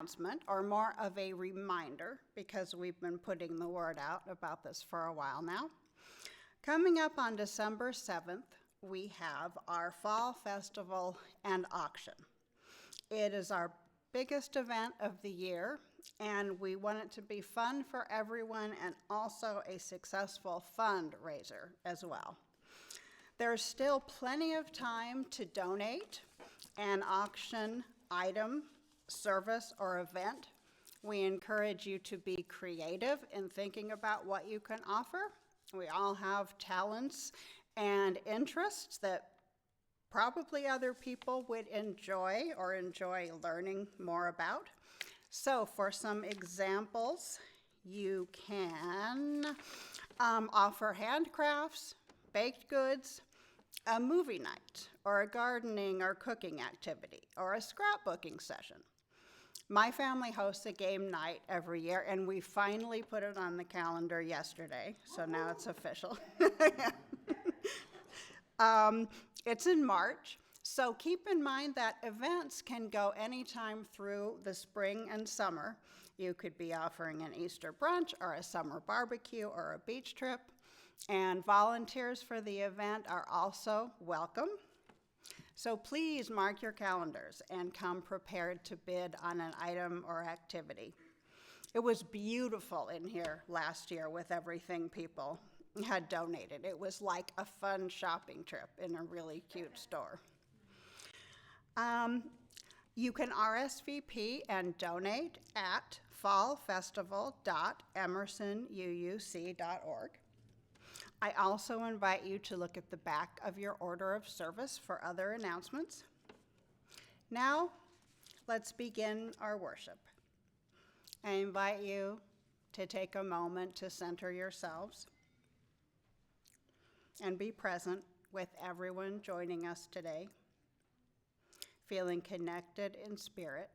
announcement, or more of a reminder, because we've been putting the word out about this for a while now. Coming up on December 7th, we have our Fall Festival and Auction. It is our biggest event of the year, and we want it to be fun for everyone and also a successful fundraiser as well. There's still plenty of time to donate an auction item, service, or event. We encourage you to be creative in thinking about what you can offer. We all have talents and interests that probably other people would enjoy or enjoy learning more about. So for some examples, you can offer handcrafts, baked goods, a movie night, or a gardening or cooking activity, or a scrapbooking session. My family hosts a game night every year, and we finally put it on the calendar yesterday, so now it's official. It's in March, so keep in mind that events can go anytime through the spring and summer. You could be offering an Easter brunch or a summer barbecue or a beach trip, and volunteers for the event are also welcome. So please mark your calendars and come prepared to bid on an item or activity. It was beautiful in here last year with everything people had donated. It was like a fun shopping trip in a really cute store. You can RSVP and donate at fallfestival.emersonuuc.org. I also invite you to look at the back of your order of service for other announcements. Now, let's begin our worship. I invite you to take a moment to center yourselves and be present with everyone joining us today, feeling connected in spirit.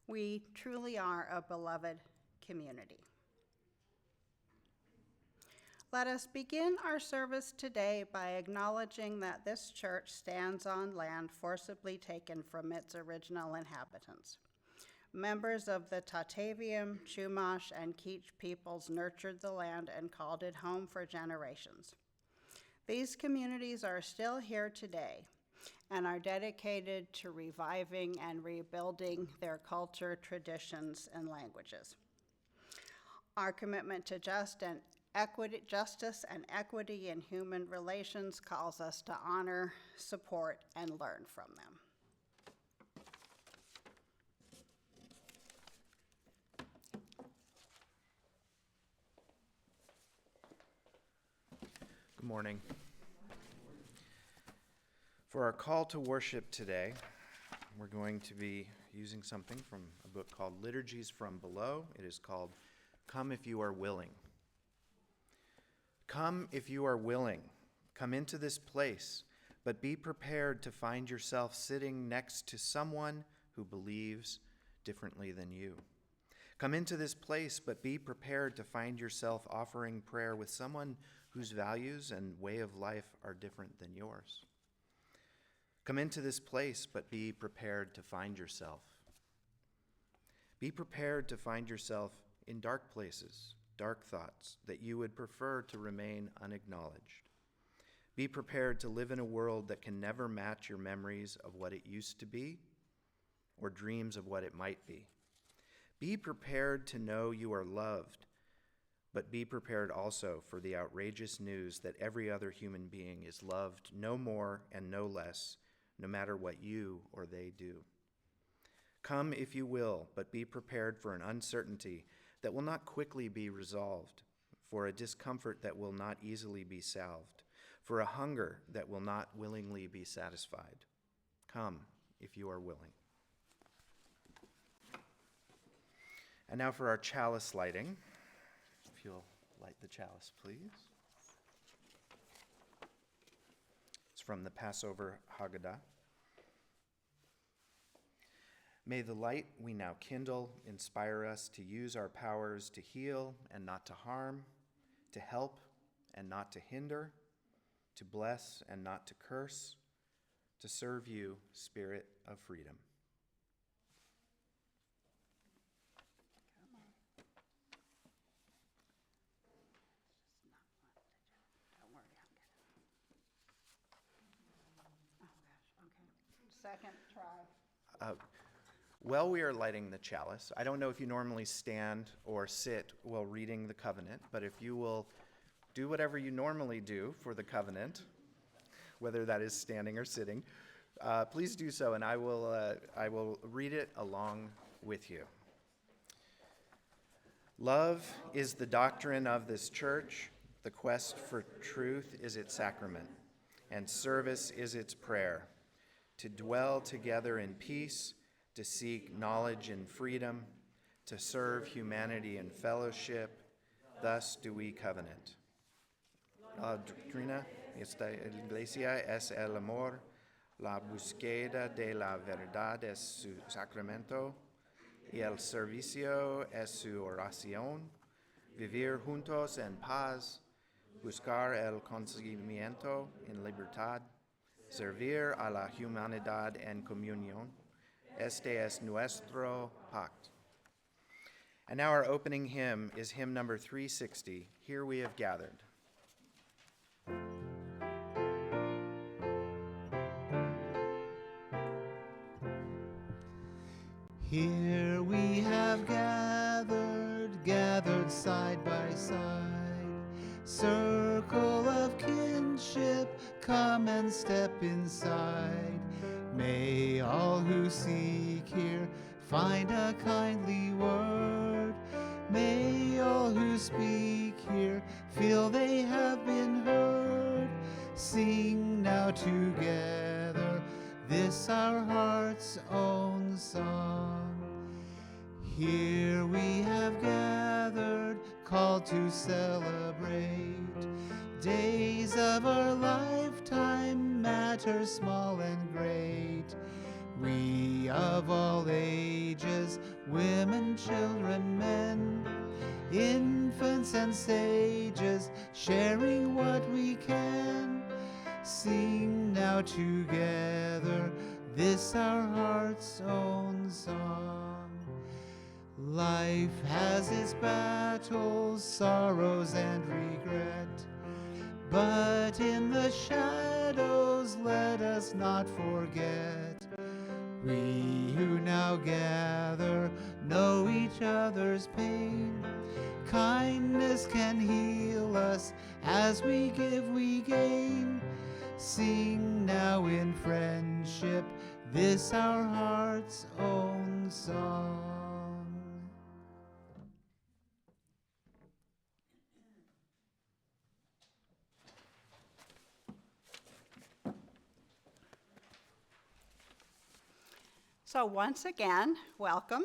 We truly are a beloved community. Let us begin our service today by acknowledging that this church stands on land forcibly taken from its original inhabitants. Members of the Tataviam, Chumash, and Kizh peoples nurtured the land and called it home for generations. These communities are still here today and are dedicated to reviving and rebuilding their culture, traditions, and languages. Our commitment to justice and equity in human relations calls us to honor, support, and learn from them. Good morning. For our call to worship today, we're going to be using something from a book called Liturgies from Below. It is called Come If You Are Willing. Come if you are willing. Come into this place, but be prepared to find yourself sitting next to someone who believes differently than you. Come into this place, but be prepared to find yourself offering prayer with someone whose values and way of life are different than yours. Come into this place, but be prepared to find yourself. Be prepared to find yourself in dark places, dark thoughts that you would prefer to remain unacknowledged. Be prepared to live in a world that can never match your memories of what it used to be or dreams of what it might be. Be prepared to know you are loved, but be prepared also for the outrageous news that every other human being is loved no more and no less, no matter what you or they do. Come if you will, but be prepared for an uncertainty that will not quickly be resolved, for a discomfort that will not easily be salved, for a hunger that will not willingly be satisfied. Come if you are willing. And now for our chalice lighting. If you'll light the chalice, please. It's from the Passover Haggadah. May the light we now kindle inspire us to use our powers to heal and not to harm, to help and not to hinder, to bless and not to curse, to serve you, Spirit of freedom. Second try. While we are lighting the chalice, I don't know if you normally stand or sit while reading the covenant, but if you will do whatever you normally do for the covenant, whether that is standing or sitting, please do so, and I will read it along with you. Love is the doctrine of this church. The quest for truth is its sacrament, and service is its prayer. To dwell together in peace, to seek knowledge in freedom, to serve humanity in fellowship, thus do we covenant. La doctrina esta iglesia es el amor, la búsqueda de la verdad es su sacramento, y el servicio es su oración, vivir juntos en paz, buscar el conocimiento en libertad, servir a la humanidad en comunión. Este es nuestro pacto. And now our opening hymn is hymn number 360, Here We Have Gathered. Here we have gathered side by side, circle of kinship, come and step inside. May all who seek here find a kindly word. May all who speak here feel they have been heard. Sing now together this our heart's own song. Here we have gathered, called to celebrate days of our lifetime, matters small and great. We of all ages, women, children, men, infants and sages, sharing what we can, sing now together this our heart's own song. Life has its battles, sorrows and regret, but in the shadows let us not forget. We who now gather know each other's pain. Kindness can heal us, as we give we gain. Sing now in friendship this our heart's own song. So once again, welcome.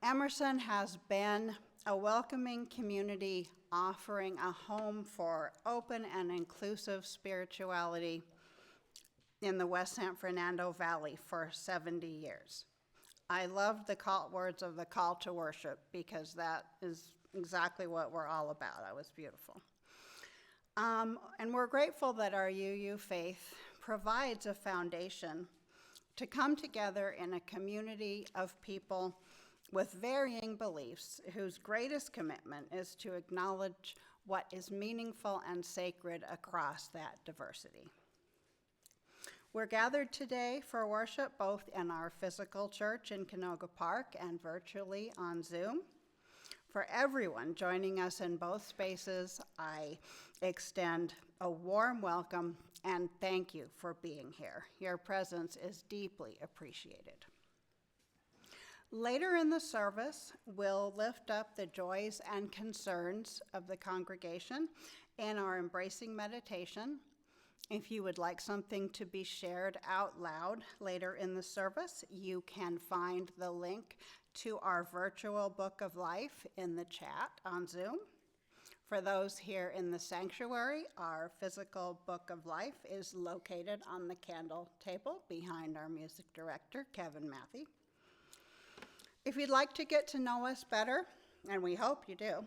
Emerson has been a welcoming community offering a home for open and inclusive spirituality in the West San Fernando Valley for 70 years. I love the words of the call to worship because that is exactly what we're all about. That was beautiful. And we're grateful that our UU faith provides a foundation to come together in a community of people with varying beliefs whose greatest commitment is to acknowledge what is meaningful and sacred across that diversity. We're gathered today for worship both in our physical church in Canoga Park and virtually on Zoom. For everyone joining us in both spaces, I extend a warm welcome and thank you for being here. Your presence is deeply appreciated. Later in the service, we'll lift up the joys and concerns of the congregation in our embracing meditation. If you would like something to be shared out loud later in the service, you can find the link to our virtual book of life in the chat on Zoom. For those here in the sanctuary, our physical book of life is located on the candle table behind our music director, Kevin Matthey. If you'd like to get to know us better, and we hope you do,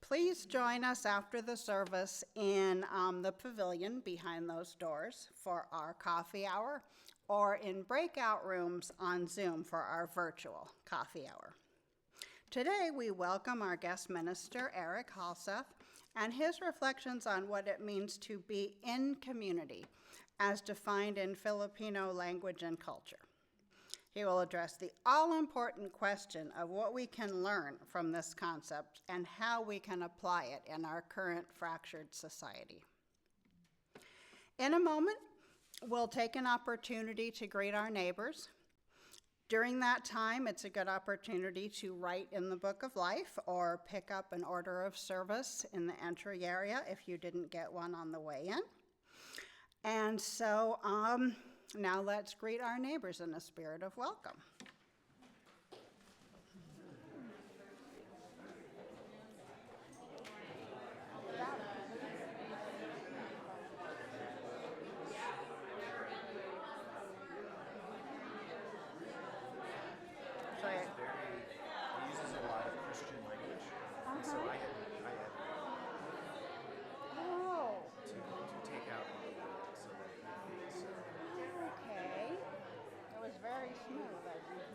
please join us after the service in the pavilion behind those doors for our coffee hour, or in breakout rooms on Zoom for our virtual coffee hour. Today, we welcome our guest minister, Erik Halseth, and his reflections on what it means to be in community as defined in Filipino language and culture. He will address the all-important question of what we can learn from this concept and how we can apply it in our current fractured society. In a moment, we'll take an opportunity to greet our neighbors. During that time, it's a good opportunity to write in the Book of Life or pick up an order of service in the entry area if you didn't get one on the way in. And so now let's greet our neighbors in a spirit of welcome. He uses a lot of Christian language, and so I had Oh, to take out a little bit so that it's okay. It was very smooth, I think.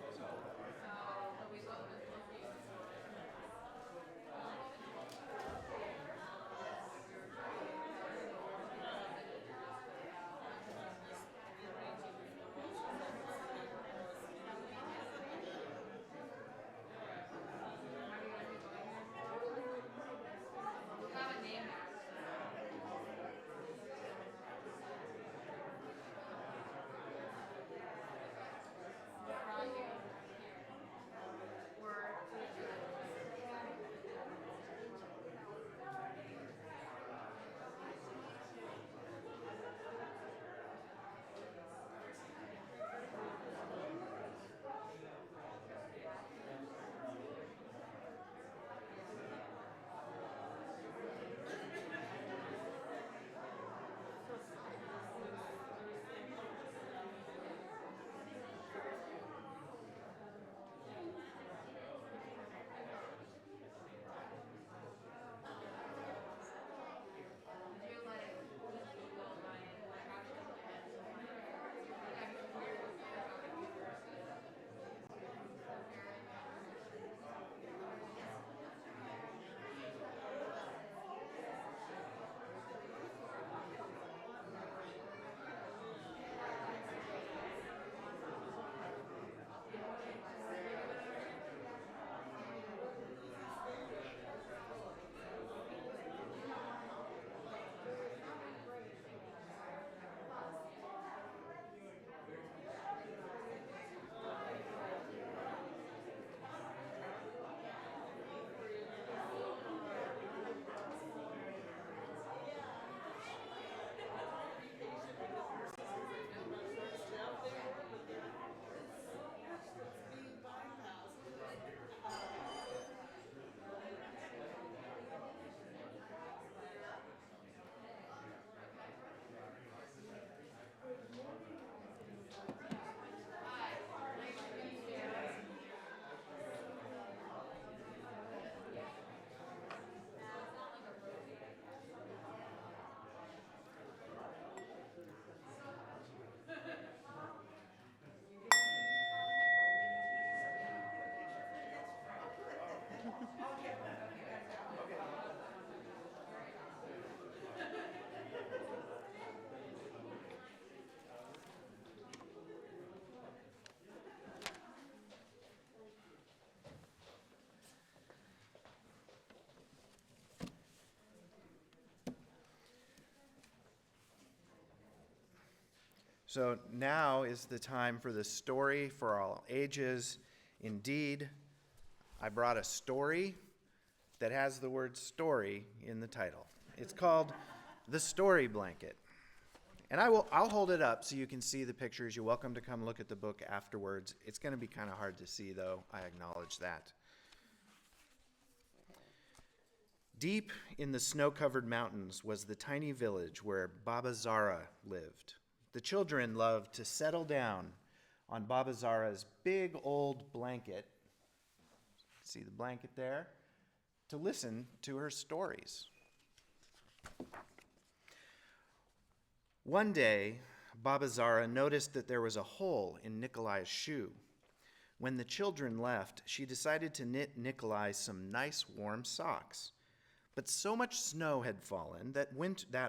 So now is the time for the story for all ages. Indeed, I brought a story that has the word story in the title. It's called The Story Blanket. And I'll hold it up so you can see the pictures. You're welcome to come look at the book afterwards. It's going to be kind of hard to see, though. I acknowledge that. Deep in the snow-covered mountains was the tiny village where Baba Zara lived. The children loved to settle down on Baba Zara's big old blanket, see the blanket there, to listen to her stories. One day, Baba Zara noticed that there was a hole in Nikolai's shoe. When the children left, she decided to knit Nikolai some nice warm socks. But so much snow had fallen that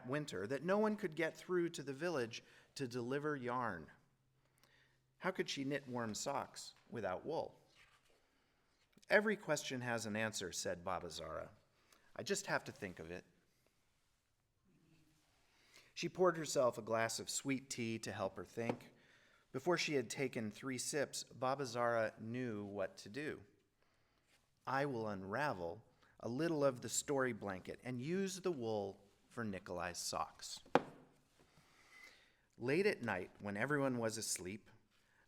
winter that no one could get through to the village to deliver yarn. How could she knit warm socks without wool? Every question has an answer, said Baba Zara. I just have to think of it. She poured herself a glass of sweet tea to help her think. Before she had taken 3 sips, Baba Zara knew what to do. I will unravel a little of the story blanket and use the wool for Nikolai's socks. Late at night, when everyone was asleep,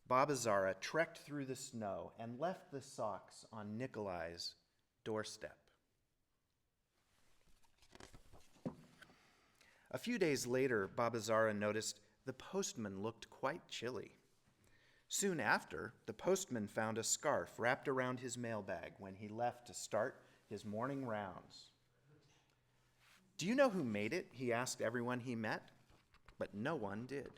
Baba Zara trekked through the snow and left the socks on Nikolai's doorstep. A few days later, Baba Zara noticed the postman looked quite chilly. Soon after, the postman found a scarf wrapped around his mailbag when he left to start his morning rounds. Do you know who made it? He asked everyone he met, but no one did.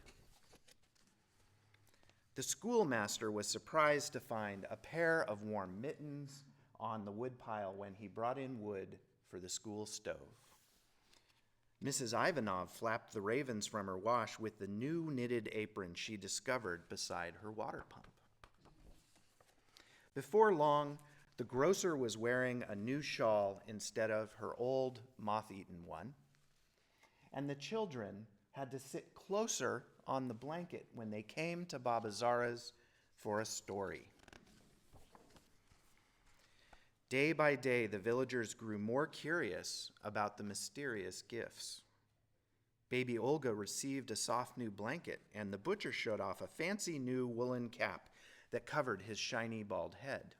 The schoolmaster was surprised to find a pair of warm mittens on the woodpile when he brought in wood for the school stove. Mrs. Ivanov flapped the ravens from her wash with the new knitted apron she discovered beside her water pump. Before long, the grocer was wearing a new shawl instead of her old moth-eaten one, and the children had to sit closer on the blanket when they came to Baba Zara's for a story. Day by day, the villagers grew more curious about the mysterious gifts. Baby Olga received a soft new blanket, and the butcher showed off a fancy new woolen cap that covered his shiny bald head.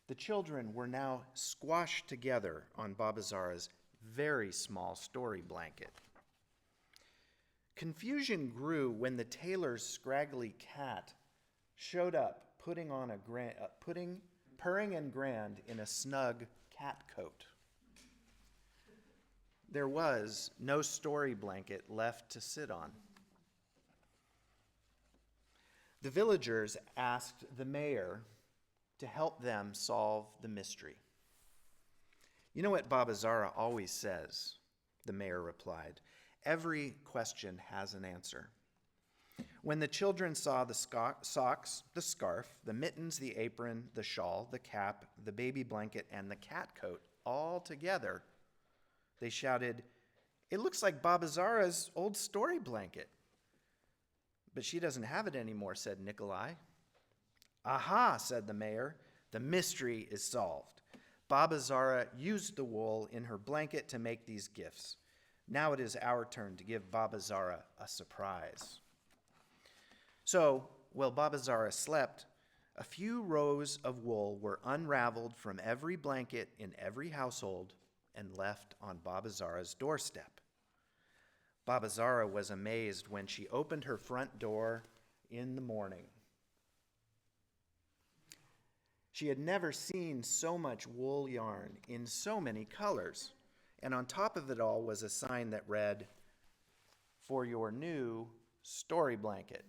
The children were now squashed together on Baba Zara's very small story blanket. Confusion grew when the tailor's scraggly cat showed up, purring and grand in a snug cat coat. There was no story blanket left to sit on. The villagers asked the mayor to help them solve the mystery. You know what Baba Zara always says, the mayor replied. Every question has an answer. When the children saw the socks, the scarf, the mittens, the apron, the shawl, the cap, the baby blanket, and the cat coat all together, they shouted, "It looks like Baba Zara's old story blanket." "But she doesn't have it anymore," said Nikolai. "Aha," said the mayor, "the mystery is solved. Baba Zara used the wool in her blanket to make these gifts. Now it is our turn to give Baba Zara a surprise." So, while Baba Zara slept, a few rows of wool were unraveled from every blanket in every household and left on Baba Zara's doorstep. Baba Zara was amazed when she opened her front door in the morning. She had never seen so much wool yarn in so many colors, and on top of it all was a sign that read, "For your new story blanket."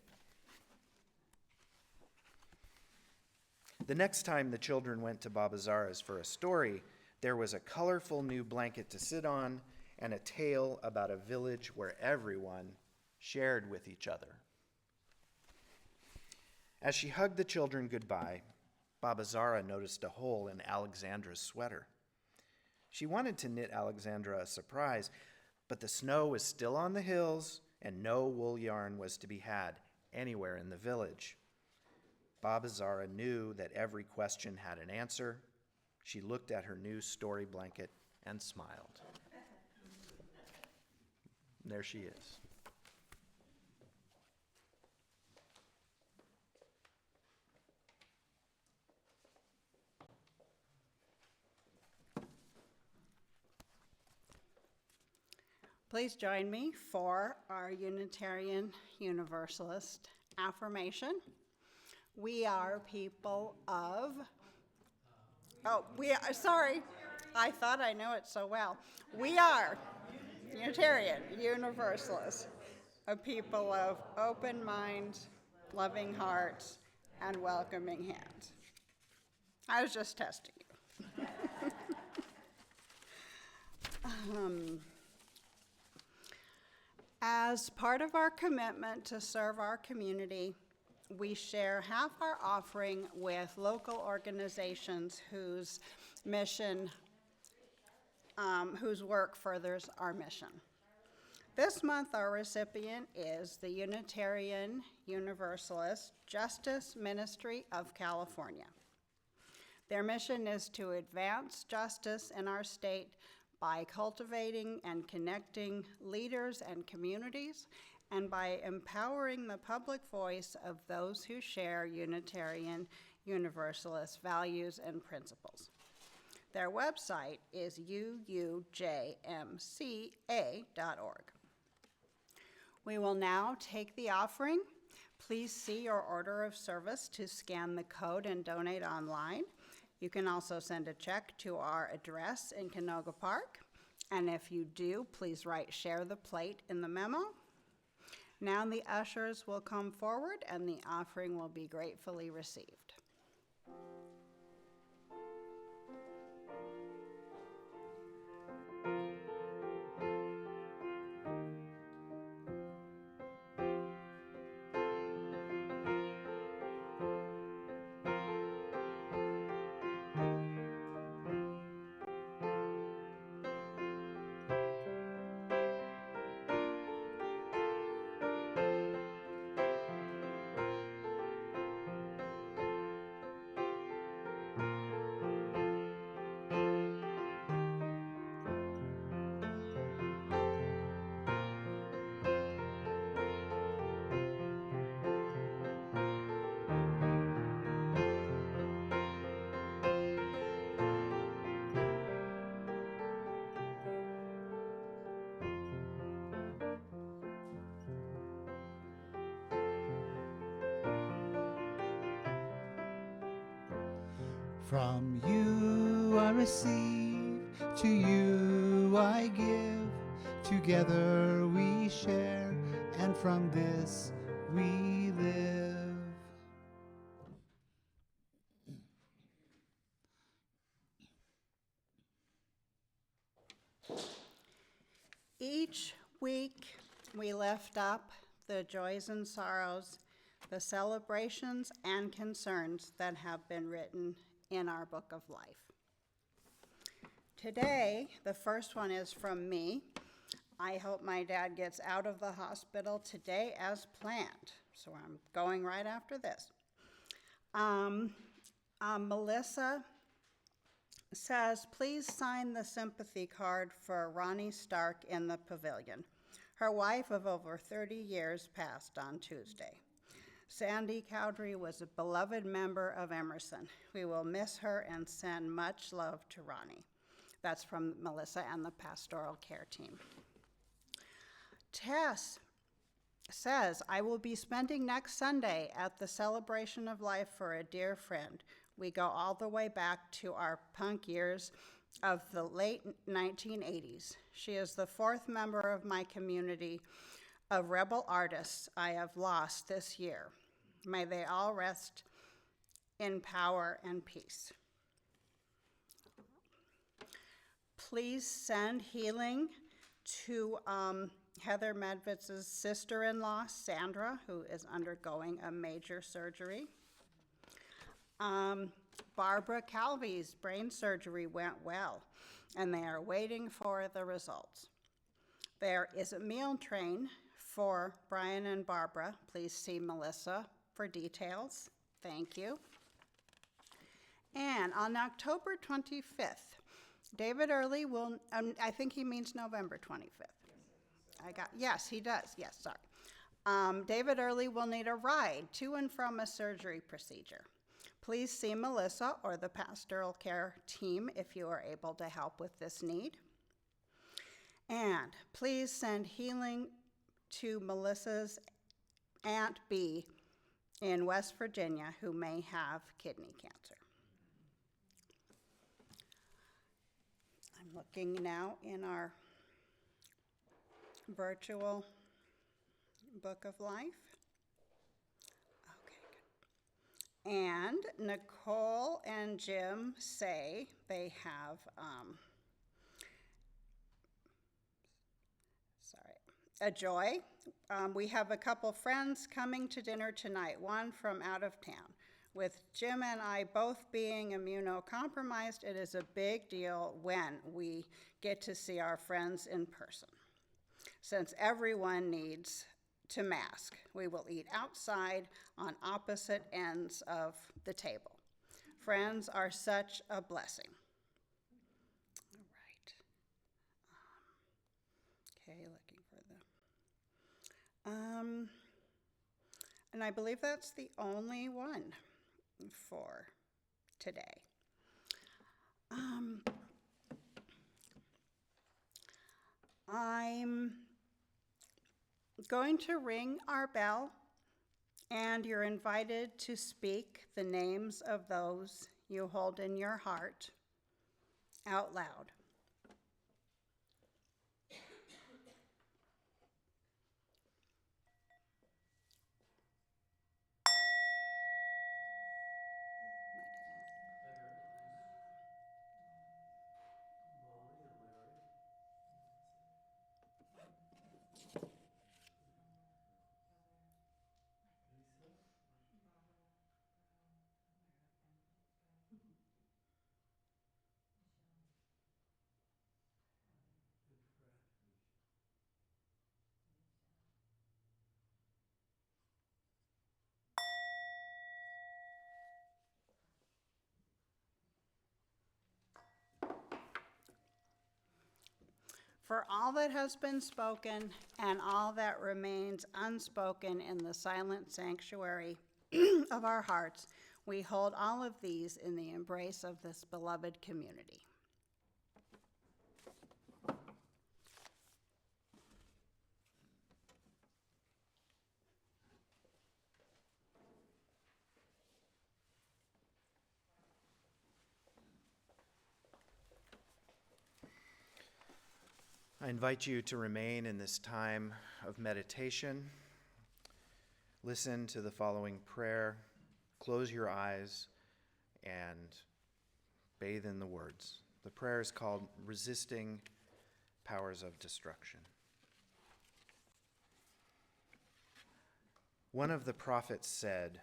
The next time the children went to Baba Zara's for a story, there was a colorful new blanket to sit on and a tale about a village where everyone shared with each other. As she hugged the children goodbye, Baba Zara noticed a hole in Alexandra's sweater. She wanted to knit Alexandra a surprise, but the snow was still on the hills and no wool yarn was to be had anywhere in the village. Baba Zara knew that every question had an answer. She looked at her new story blanket and smiled. There she is. Please join me for our Unitarian Universalist affirmation. We are people of, I thought I knew it so well. We are Unitarian Universalists, a people of open minds, loving hearts, and welcoming hands. I was just testing you. As part of our commitment to serve our community, we share half our offering with local organizations whose mission, whose work furthers our mission. This month, our recipient is the Unitarian Universalist Justice Ministry of California. Their mission is to advance justice in our state by cultivating and connecting leaders and communities, and by empowering the public voice of those who share Unitarian Universalist values and principles. Their website is uujmca.org. We will now take the offering. Please see your order of service to scan the code and donate online. You can also send a check to our address in Canoga Park. And if you do, please write "share the plate" in the memo. Now the ushers will come forward and the offering will be gratefully received. From you I receive, to you I give. Together we share, and from this we live. Each week, we lift up the joys and sorrows, the celebrations and concerns that have been written in our book of life. Today, the first one is from me. I hope my dad gets out of the hospital today as planned, so I'm going right after this. Melissa says, please sign the sympathy card for Ronnie Stark in the pavilion. Her wife of over 30 years passed on Tuesday. Sandy Cowdery was a beloved member of Emerson. We will miss her and send much love to Ronnie. That's from Melissa and the pastoral care team. Tess says, I will be spending next Sunday at the Celebration of Life for a dear friend. We go all the way back to our punk years of the late 1980s. She is the fourth member of my community of rebel artists I have lost this year. May they all rest in power and peace. Please send healing to Heather Medvitz's sister-in-law, Sandra, who is undergoing a major surgery. Barbara Calvi's brain surgery went well, and they are waiting for the results. There is a meal train for Brian and Barbara. Please see Melissa for details. Thank you. And on October 25th, David Early will, I think he means November 25th. Yes, he does. Yes, sorry. David Early will need a ride to and from a surgery procedure. Please see Melissa or the pastoral care team if you are able to help with this need. And please send healing to Melissa's Aunt B in West Virginia who may have kidney cancer. I'm looking now in our virtual book of life. Okay, good. And Nicole and Jim say they have, a joy. We have a couple friends coming to dinner tonight, one from out of town. With Jim and I both being immunocompromised, it is a big deal when we get to see our friends in person. Since everyone needs to mask, we will eat outside on opposite ends of the table. Friends are such a blessing. All right. Okay, looking for the, and I believe that's the only one for today. I'm going to ring our bell, and you're invited to speak the names of those you hold in your heart out loud. For all that has been spoken and all that remains unspoken in the silent sanctuary of our hearts, we hold all of these in the embrace of this beloved community. I invite you to remain in this time of meditation. Listen to the following prayer, close your eyes, and bathe in the words. The prayer is called Resisting Powers of Destruction. One of the prophets said,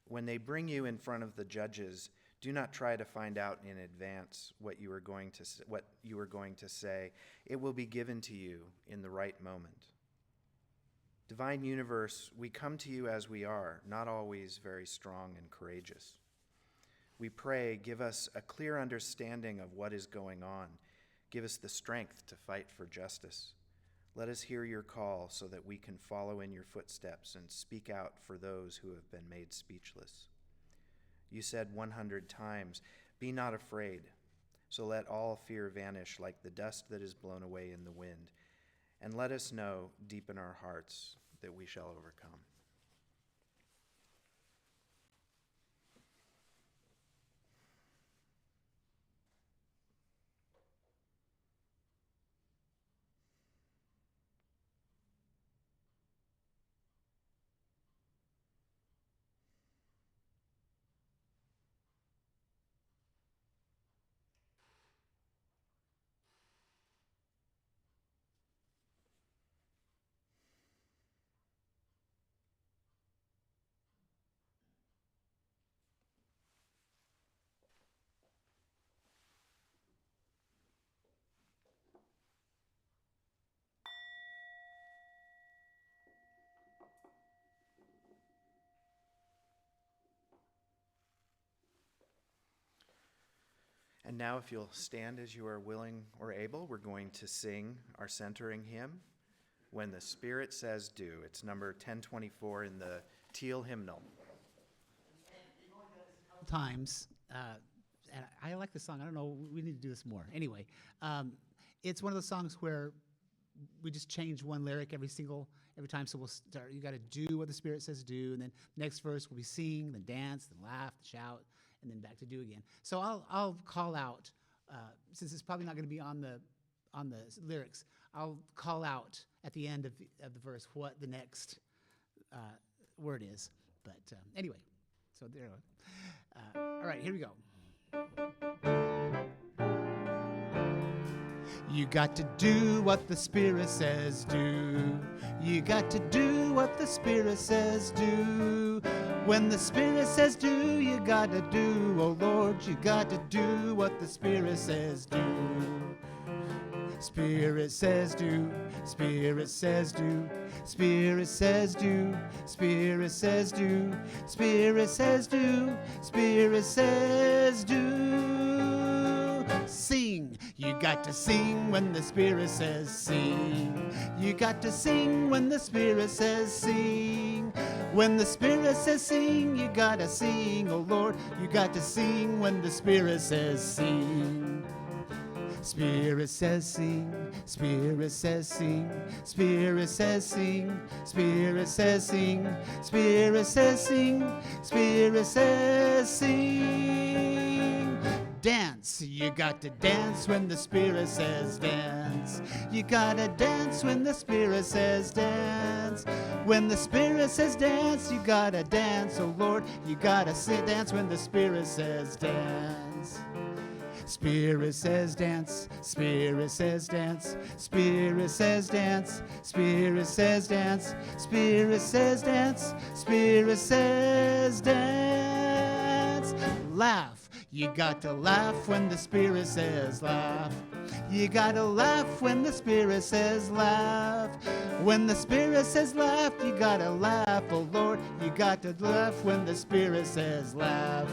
"When they bring you in front of the judges, do not try to find out in advance what you are going to say. It will be given to you in the right moment." Divine Universe, we come to you as we are, not always very strong and courageous. We pray, give us a clear understanding of what is going on. Give us the strength to fight for justice. Let us hear your call so that we can follow in your footsteps and speak out for those who have been made speechless. You said 100 times, "Be not afraid." So let all fear vanish like the dust that is blown away in the wind. And let us know deep in our hearts that we shall overcome. And now, if you'll stand as you are willing or able, we're going to sing our centering hymn, When the Spirit Says Do. It's number 1024 in the teal hymnal. Times, and I like the song. I don't know, we need to do this more. Anyway, it's one of those songs where we just change one lyric every time. So we'll start, you got to do what the Spirit says do, and then next verse will be sing, then dance, then laugh, then shout, and then back to do again. So I'll call out, since it's probably not going to be on the lyrics, I'll call out at the end of the verse what the next word is. But anyway, so there. All right, here we go. You got to do what the Spirit says do. You got to do what the Spirit says do. When the Spirit says do, you got to do. Oh Lord, you got to do what the Spirit says do. Spirit says do, Spirit says do, Spirit says do, Spirit says do, Spirit says do, Spirit says do. Sing, you got to sing when the Spirit says sing. You got to sing when the Spirit says sing. When the Spirit says sing, you gotta sing, oh Lord, you got to sing when the Spirit says sing. Spirit says sing, Spirit says sing, Spirit says sing, Spirit says sing, Spirit says sing, Spirit says sing. Dance, you got to dance when the Spirit says dance. You gotta dance when the Spirit says dance. When the Spirit says dance, you gotta dance, oh Lord, you gotta dance when the Spirit says dance. Spirit says dance, Spirit says dance, Spirit says dance, Spirit says dance, Spirit says dance, Spirit says dance. Laugh, you got to laugh when the Spirit says laugh. You gotta laugh when the Spirit says laugh. When the Spirit says laugh, you gotta laugh, oh Lord, you got to laugh when the Spirit says laugh.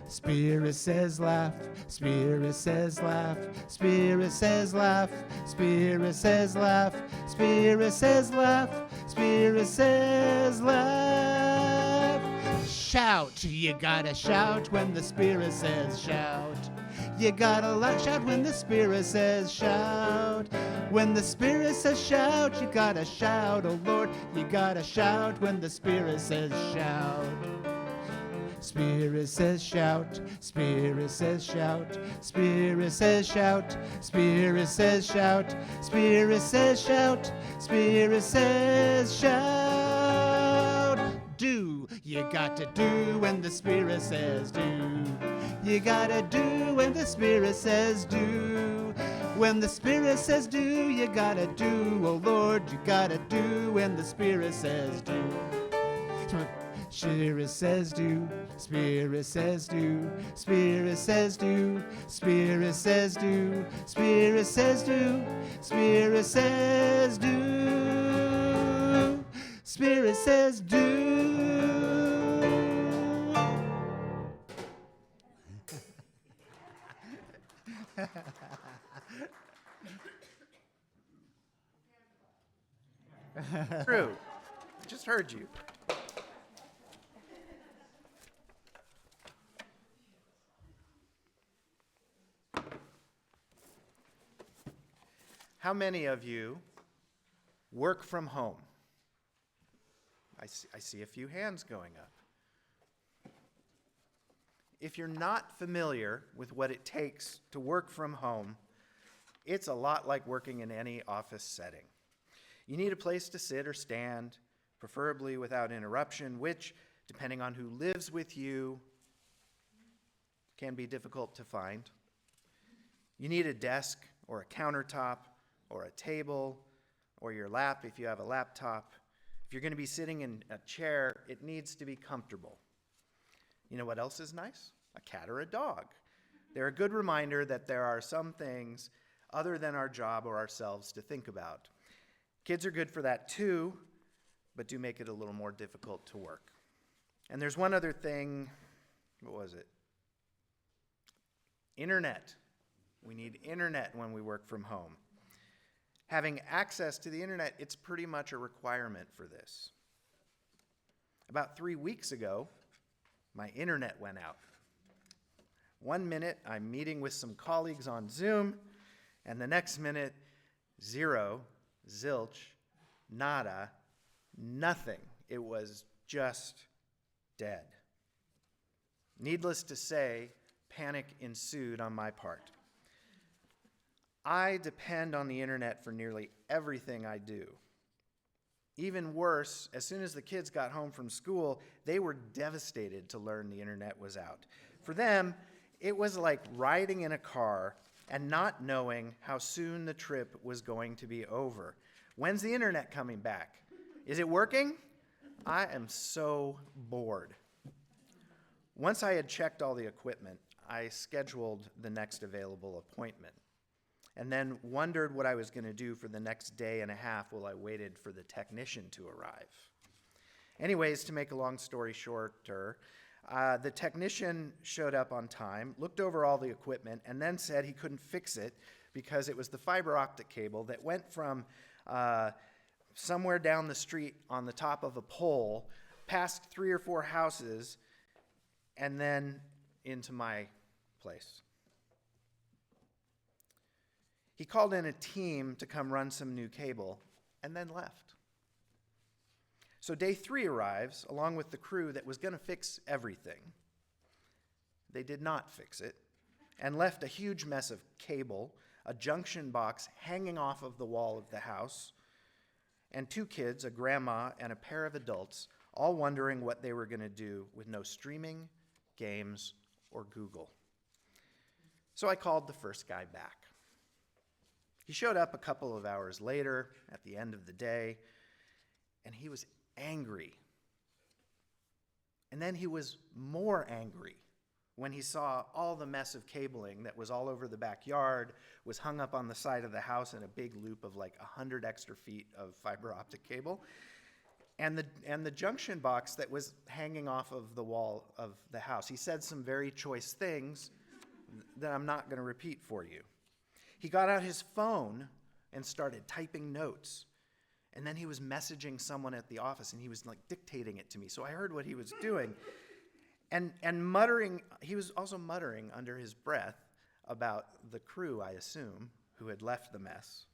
Spirit says laugh, Spirit says laugh, Spirit says laugh, Spirit says laugh, Spirit says laugh, Spirit says laugh. Shout, you gotta shout when the Spirit says shout. You gotta shout when the Spirit says shout. When the Spirit says shout, you gotta shout, oh Lord, you gotta shout when the Spirit says shout. Spirit says shout, Spirit says shout, Spirit says shout, Spirit says shout, Spirit says shout, Spirit says shout. Do, you got to do when the Spirit says do. You gotta do when the Spirit says do. When the Spirit says do, you gotta do, oh Lord, you gotta do when the Spirit says do. Spirit says do, Spirit says do, Spirit says do, Spirit says do, Spirit says do, Spirit says do, Spirit says do. True. I just heard you. How many of you work from home? I see a few hands going up. If you're not familiar with what it takes to work from home, it's a lot like working in any office setting. You need a place to sit or stand, preferably without interruption, which, depending on who lives with you, can be difficult to find. You need a desk or a countertop or a table or your lap if you have a laptop. If you're going to be sitting in a chair, it needs to be comfortable. You know what else is nice? A cat or a dog. They're a good reminder that there are some things other than our job or ourselves to think about. Kids are good for that too, but do make it a little more difficult to work. And there's one other thing. What was it? Internet. We need internet when we work from home. Having access to the internet, it's pretty much a requirement for this. About 3 weeks ago, my internet went out. 1 minute, I'm meeting with some colleagues on Zoom, and the next minute, zero, zilch, nada, nothing. It was just dead. Needless to say, panic ensued on my part. I depend on the internet for nearly everything I do. Even worse, as soon as the kids got home from school, they were devastated to learn the internet was out. For them, it was like riding in a car and not knowing how soon the trip was going to be over. When's the internet coming back? Is it working? I am so bored. Once I had checked all the equipment, I scheduled the next available appointment, and then wondered what I was going to do for the next day and a half while I waited for the technician to arrive. Anyways, to make a long story shorter, the technician showed up on time, looked over all the equipment, and then said he couldn't fix it because it was the fiber optic cable that went from somewhere down the street on the top of a pole, past 3 or 4 houses, and then into my place. He called in a team to come run some new cable and then left. So day 3 arrives along with the crew that was going to fix everything. They did not fix it and left a huge mess of cable, a junction box hanging off of the wall of the house, and 2 kids, a grandma and a pair of adults, all wondering what they were going to do with no streaming, games, or Google. So I called the first guy back. He showed up a couple of hours later at the end of the day, and he was angry. And then he was more angry when he saw all the mess of cabling that was all over the backyard, was hung up on the side of the house in a big loop of like 100 extra feet of fiber optic cable, and the junction box that was hanging off of the wall of the house. He said some very choice things that I'm not going to repeat for you. He got out his phone and started typing notes. And then he was messaging someone at the office, and he was like dictating it to me. So I heard what he was doing. And muttering, he was also muttering under his breath about the crew, I assume, who had left the mess.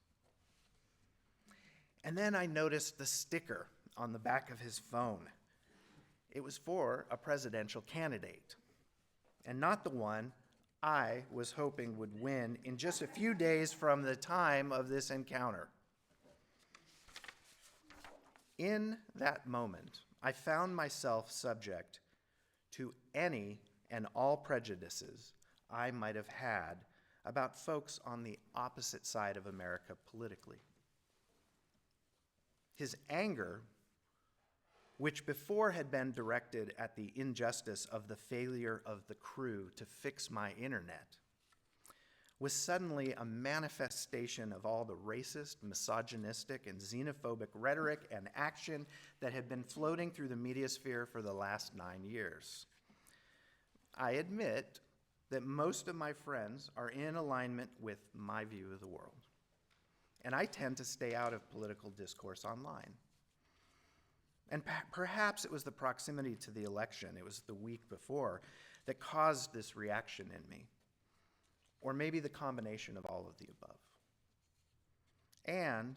And then I noticed the sticker on the back of his phone. It was for a presidential candidate, and not the one I was hoping would win in just a few days from the time of this encounter. In that moment, I found myself subject to any and all prejudices I might have had about folks on the opposite side of America politically. His anger, which before had been directed at the injustice of the failure of the crew to fix my internet, was suddenly a manifestation of all the racist, misogynistic, and xenophobic rhetoric and action that had been floating through the media sphere for the last 9 years. I admit that most of my friends are in alignment with my view of the world, and I tend to stay out of political discourse online. And perhaps it was the proximity to the election, it was the week before, that caused this reaction in me. Or maybe the combination of all of the above. And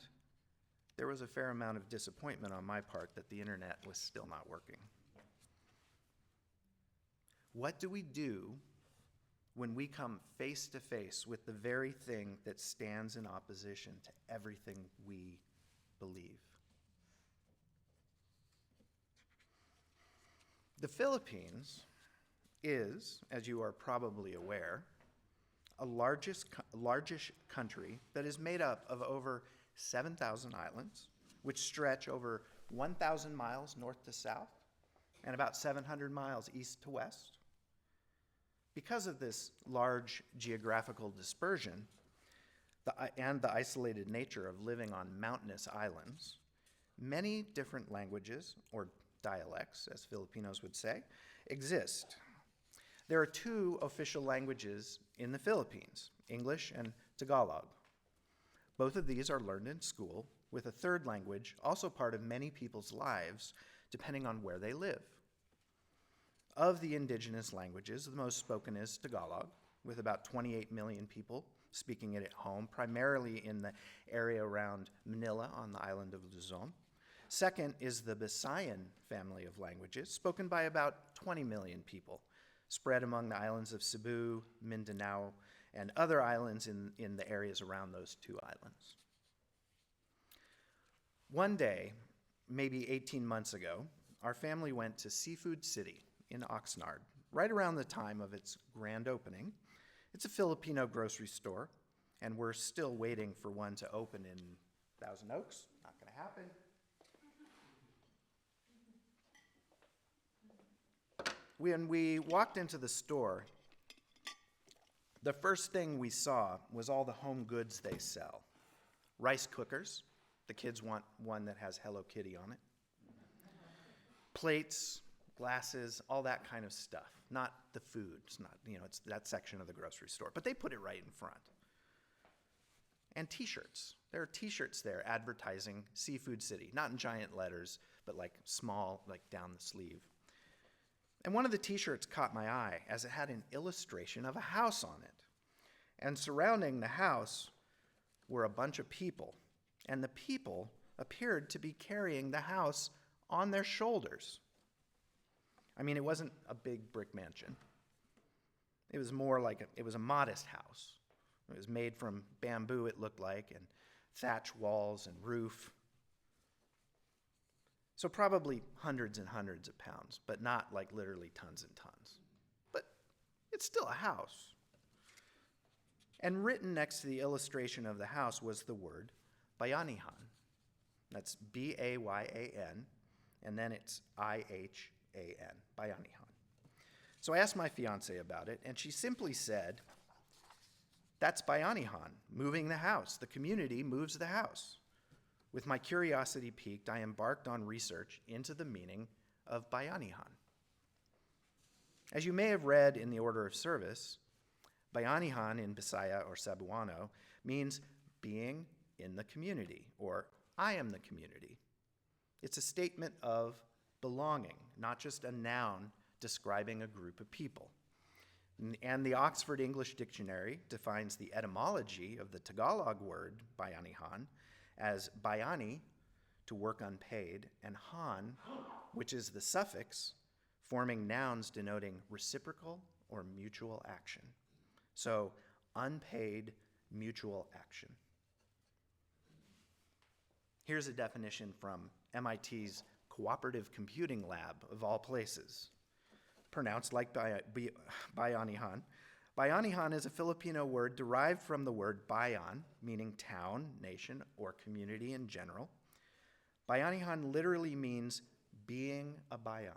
there was a fair amount of disappointment on my part that the internet was still not working. What do we do when we come face to face with the very thing that stands in opposition to everything we believe? The Philippines is, as you are probably aware, a largish country that is made up of over 7,000 islands, which stretch over 1,000 miles north to south and about 700 miles east to west. Because of this large geographical dispersion and the isolated nature of living on mountainous islands, many different languages, or dialects, as Filipinos would say, exist. There are 2 official languages in the Philippines, English and Tagalog. Both of these are learned in school, with a 3rd language also part of many people's lives, depending on where they live. Of the indigenous languages, the most spoken is Tagalog, with about 28 million people speaking it at home, primarily in the area around Manila on the island of Luzon. Second is the Bisayan family of languages, spoken by about 20 million people, spread among the islands of Cebu, Mindanao, and other islands in the areas around those 2 islands. One day, maybe 18 months ago, our family went to Seafood City in Oxnard, right around the time of its grand opening, It's a Filipino grocery store, and we're still waiting for one to open in Thousand Oaks. Not going to happen. When we walked into the store, the first thing we saw was all the home goods they sell. Rice cookers. The kids want one that has Hello Kitty on it. Plates, glasses, all that kind of stuff. Not the food. It's not, it's that section of the grocery store. But they put it right in front. And t-shirts. There are t-shirts there advertising Seafood City. Not in giant letters, but like small, like down the sleeve. And one of the t-shirts caught my eye as it had an illustration of a house on it. And surrounding the house were a bunch of people. And the people appeared to be carrying the house on their shoulders. I mean, it wasn't a big brick mansion. It was more like it was a modest house. It was made from bamboo, it looked like, and thatch walls and roof. So probably hundreds and hundreds of pounds, but not like literally tons and tons. But it's still a house. And written next to the illustration of the house was the word Bayanihan. That's B-A-Y-A-N, and then it's I-H-A-N, Bayanihan. So I asked my fiance about it, and she simply said, that's Bayanihan, moving the house. The community moves the house. With my curiosity piqued, I embarked on research into the meaning of Bayanihan. As you may have read in the order of service, Bayanihan in Bisaya or Cebuano means being in the community, or I am the community. It's a statement of belonging, not just a noun describing a group of people. And the Oxford English Dictionary defines the etymology of the Tagalog word Bayanihan as bayani, to work unpaid, and han, which is the suffix, forming nouns denoting reciprocal or mutual action. So, unpaid mutual action. Here's a definition from MIT's Cooperative Computing Lab, of all places. Pronounced like Bayanihan. Bayanihan is a Filipino word derived from the word bayan, meaning town, nation, or community in general. Bayanihan literally means being a bayan,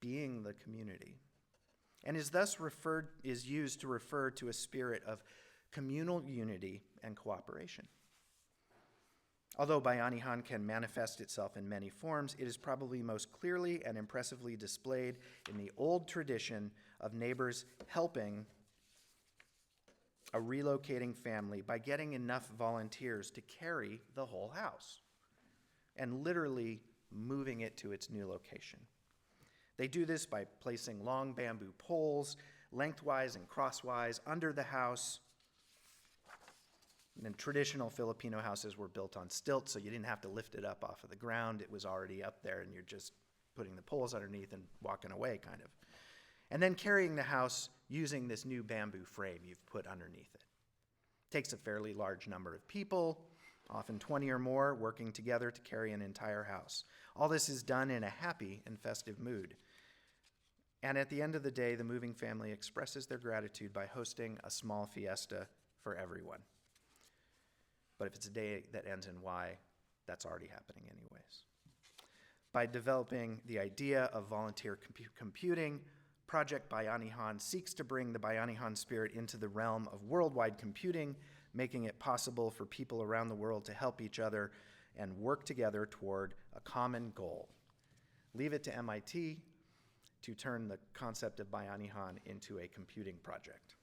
being the community, and is thus used to refer to a spirit of communal unity and cooperation. Although Bayanihan can manifest itself in many forms, it is probably most clearly and impressively displayed in the old tradition of neighbors helping a relocating family by getting enough volunteers to carry the whole house and literally moving it to its new location. They do this by placing long bamboo poles lengthwise and crosswise under the house. And traditional Filipino houses were built on stilts, so you didn't have to lift it up off of the ground. It was already up there, and you're just putting the poles underneath and walking away, kind of. And then carrying the house using this new bamboo frame you've put underneath it. Takes a fairly large number of people, often 20 or more, working together to carry an entire house. All this is done in a happy and festive mood. And at the end of the day, the moving family expresses their gratitude by hosting a small fiesta for everyone. But if it's a day that ends in Y, that's already happening anyways. By developing the idea of volunteer computing, Project Bayanihan seeks to bring the Bayanihan spirit into the realm of worldwide computing, making it possible for people around the world to help each other and work together toward a common goal. Leave it to MIT to turn the concept of Bayanihan into a computing project.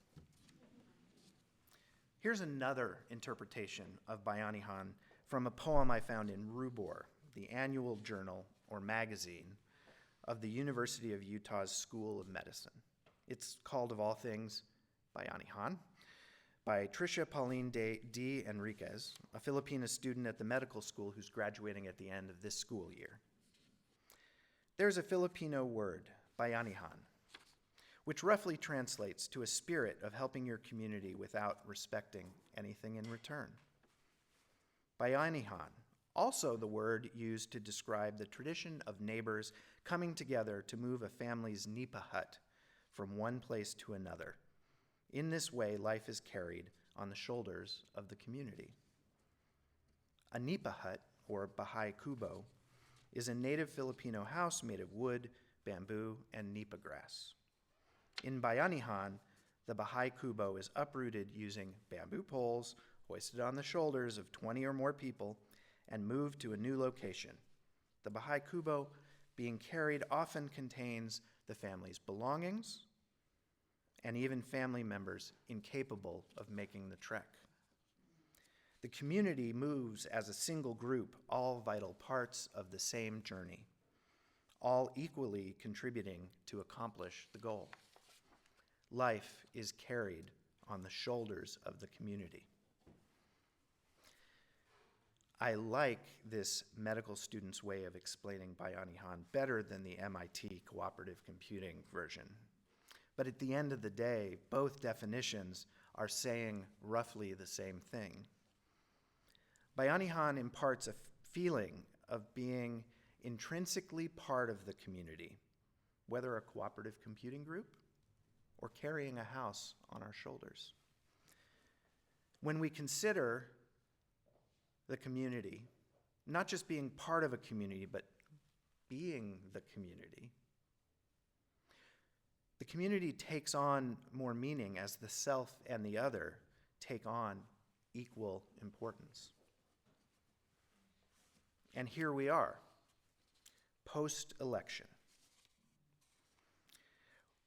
Here's another interpretation of Bayanihan from a poem I found in Rubor, the annual journal or magazine of the University of Utah's School of Medicine. It's called, of all things, Bayanihan, by Tricia Pauline D. Enriquez, a Filipino student at the medical school who's graduating at the end of this school year. There's a Filipino word, Bayanihan, which roughly translates to a spirit of helping your community without respecting anything in return. Bayanihan, also the word used to describe the tradition of neighbors coming together to move a family's nipa hut from one place to another. In this way, life is carried on the shoulders of the community. A nipa hut, or bahay kubo, is a native Filipino house made of wood, bamboo, and nipa grass. In Bayanihan, the bahay kubo is uprooted using bamboo poles hoisted on the shoulders of 20 or more people and moved to a new location. The bahay kubo being carried often contains the family's belongings and even family members incapable of making the trek. The community moves as a single group, all vital parts of the same journey, all equally contributing to accomplish the goal. Life is carried on the shoulders of the community. I like this medical student's way of explaining Bayanihan better than the MIT cooperative computing version. But at the end of the day, both definitions are saying roughly the same thing. Bayanihan imparts a feeling of being intrinsically part of the community, whether a cooperative computing group or carrying a house on our shoulders. When we consider the community, not just being part of a community, but being the community takes on more meaning as the self and the other take on equal importance. And here we are, post-election,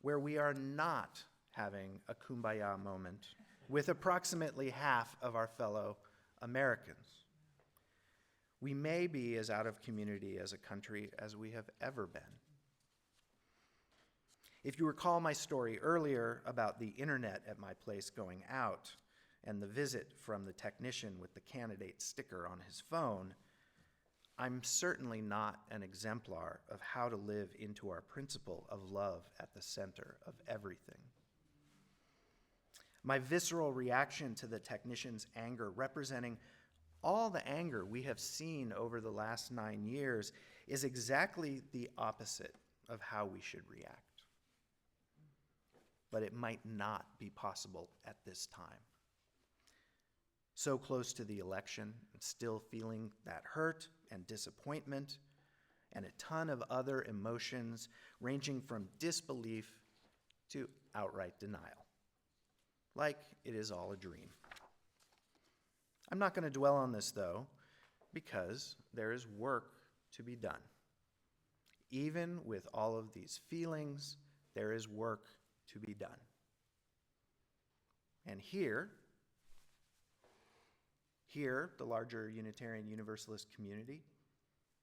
where we are not having a kumbaya moment with approximately half of our fellow Americans. We may be as out of community as a country as we have ever been. If you recall my story earlier about the internet at my place going out and the visit from the technician with the candidate sticker on his phone, I'm certainly not an exemplar of how to live into our principle of love at the center of everything. My visceral reaction to the technician's anger, representing all the anger we have seen over the last 9 years, is exactly the opposite of how we should react. But it might not be possible at this time. So close to the election, and still feeling that hurt and disappointment, and a ton of other emotions ranging from disbelief to outright denial, like it is all a dream. I'm not going to dwell on this, though, because there is work to be done. Even with all of these feelings, there is work to be done. And here, the larger Unitarian Universalist community,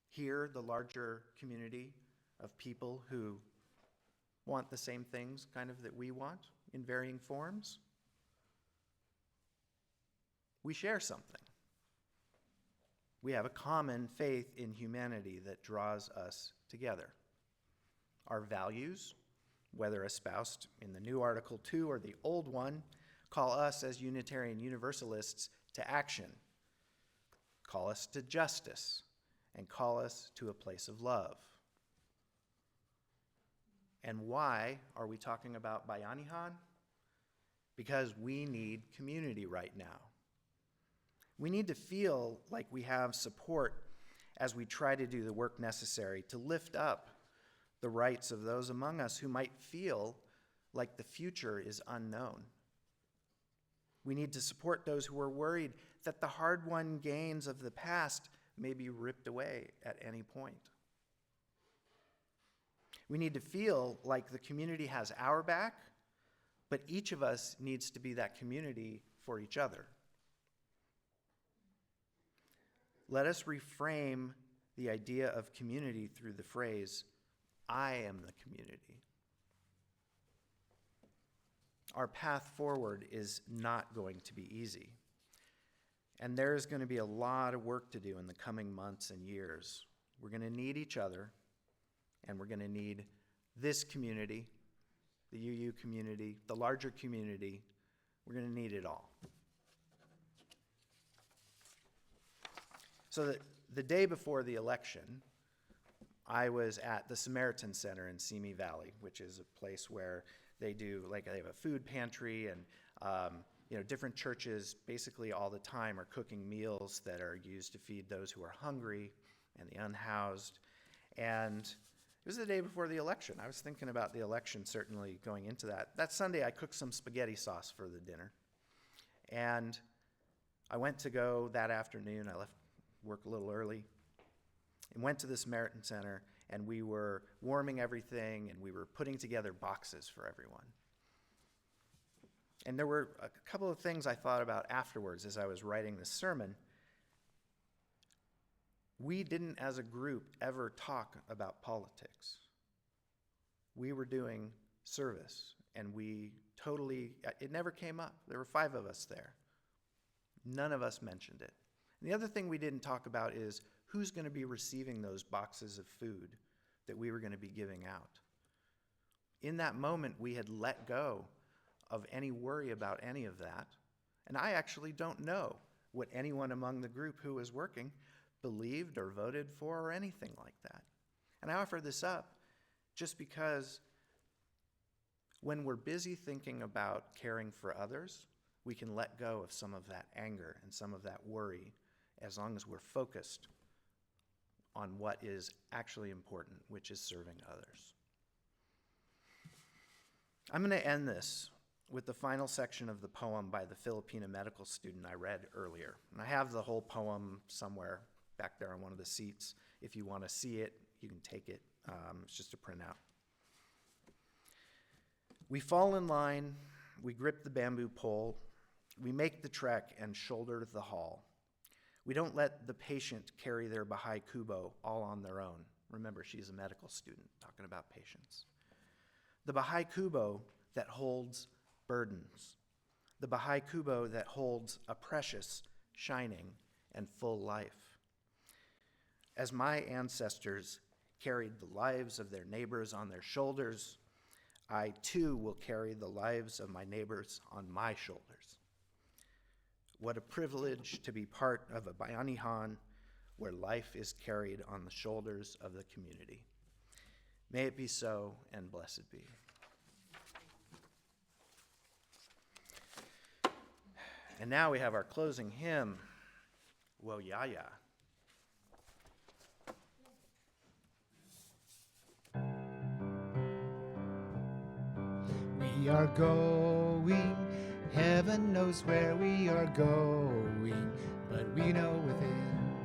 here, the larger community of people who want the same things kind of that we want in varying forms, we share something. We have a common faith in humanity that draws us together. Our values, whether espoused in the new Article 2 or the old one, call us as Unitarian Universalists to action, call us to justice, and call us to a place of love. And why are we talking about Bayanihan? Because we need community right now. We need to feel like we have support as we try to do the work necessary to lift up the rights of those among us who might feel like the future is unknown. We need to support those who are worried that the hard-won gains of the past may be ripped away at any point. We need to feel like the community has our back, but each of us needs to be that community for each other. Let us reframe the idea of community through the phrase, I am the community. Our path forward is not going to be easy. And there's going to be a lot of work to do in the coming months and years. We're going to need each other, and we're going to need this community, the UU community, the larger community. We're going to need it all. So the day before the election, I was at the Samaritan Center in Simi Valley, which is a place where They have a food pantry, and different churches basically all the time are cooking meals that are used to feed those who are hungry and the unhoused. And it was the day before the election. I was thinking about the election certainly going into that. That Sunday, I cooked some spaghetti sauce for the dinner. And I went to go that afternoon. I left work a little early and went to the Samaritan Center, and we were warming everything, and we were putting together boxes for everyone. And there were a couple of things I thought about afterwards as I was writing this sermon. We didn't, as a group, ever talk about politics. We were doing service, and it never came up. There were 5 of us there. None of us mentioned it. And the other thing we didn't talk about is who's going to be receiving those boxes of food that we were going to be giving out. In that moment, we had let go of any worry about any of that. And I actually don't know what anyone among the group who was working believed or voted for or anything like that. And I offer this up just because when we're busy thinking about caring for others, we can let go of some of that anger and some of that worry as long as we're focused on what is actually important, which is serving others. I'm going to end this with the final section of the poem by the Filipino medical student I read earlier. And I have the whole poem somewhere back there on one of the seats. If you want to see it, you can take it. It's just a printout. We fall in line, we grip the bamboo pole, we make the trek and shoulder the haul. We don't let the patient carry their Bahay Kubo all on their own. Remember, she's a medical student talking about patients. The Bahay Kubo that holds burdens. The Bahay Kubo that holds a precious, shining, and full life. As my ancestors carried the lives of their neighbors on their shoulders, I too will carry the lives of my neighbors on my shoulders. What a privilege to be part of a Bayanihan where life is carried on the shoulders of the community. May it be so, and blessed be. And now we have our closing hymn, Woyaya. We are going, heaven knows where we are going, but we know within,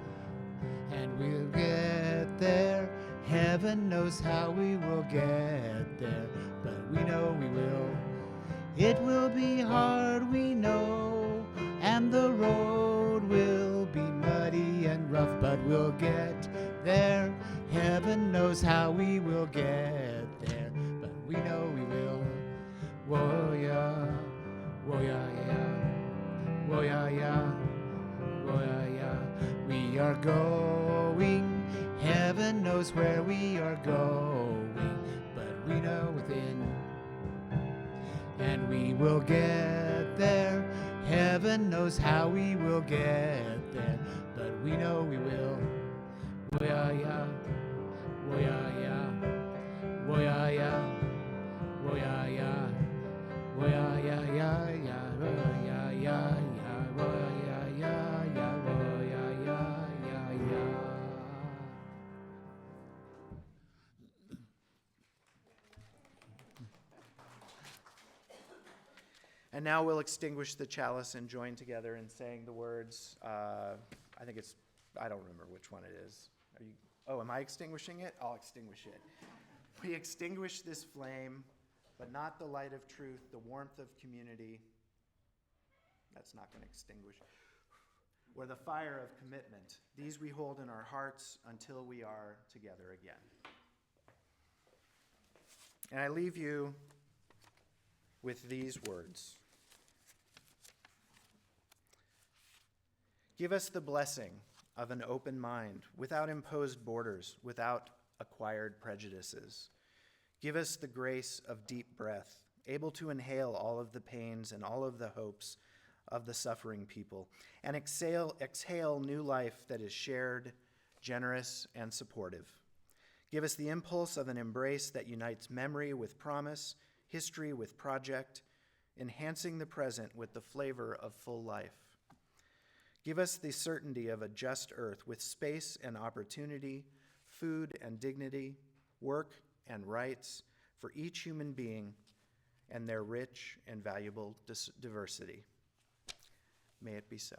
and we'll get there. Heaven knows how we will get there, but we know we will. It will be hard, we know, and the road will be muddy and rough, but we'll get there. Heaven knows how we will get there, but we know we will. Woya, woya, yeah, woya, yeah, woya, yeah. We are going, heaven knows where we are going, but we know within, and we will get there. Heaven knows how we will get there, but we know we will. Woya, yeah, woya, yeah, woya, yeah, woya, yeah. Woya ya ya ya, woya ya ya, woya ya ya, woya ya ya. And now we'll extinguish the chalice and join together in saying the words. I don't remember which one it is. Am I extinguishing it? I'll extinguish it. We extinguish this flame, but not the light of truth, the warmth of community. That's not going to extinguish. Or the fire of commitment. These we hold in our hearts until we are together again. And I leave you with these words. Give us the blessing of an open mind, without imposed borders, without acquired prejudices. Give us the grace of deep breath, able to inhale all of the pains and all of the hopes of the suffering people, and exhale new life that is shared, generous, and supportive. Give us the impulse of an embrace that unites memory with promise, history with project, enhancing the present with the flavor of full life. Give us the certainty of a just earth with space and opportunity, food and dignity, work and rights for each human being and their rich and valuable diversity. May it be so.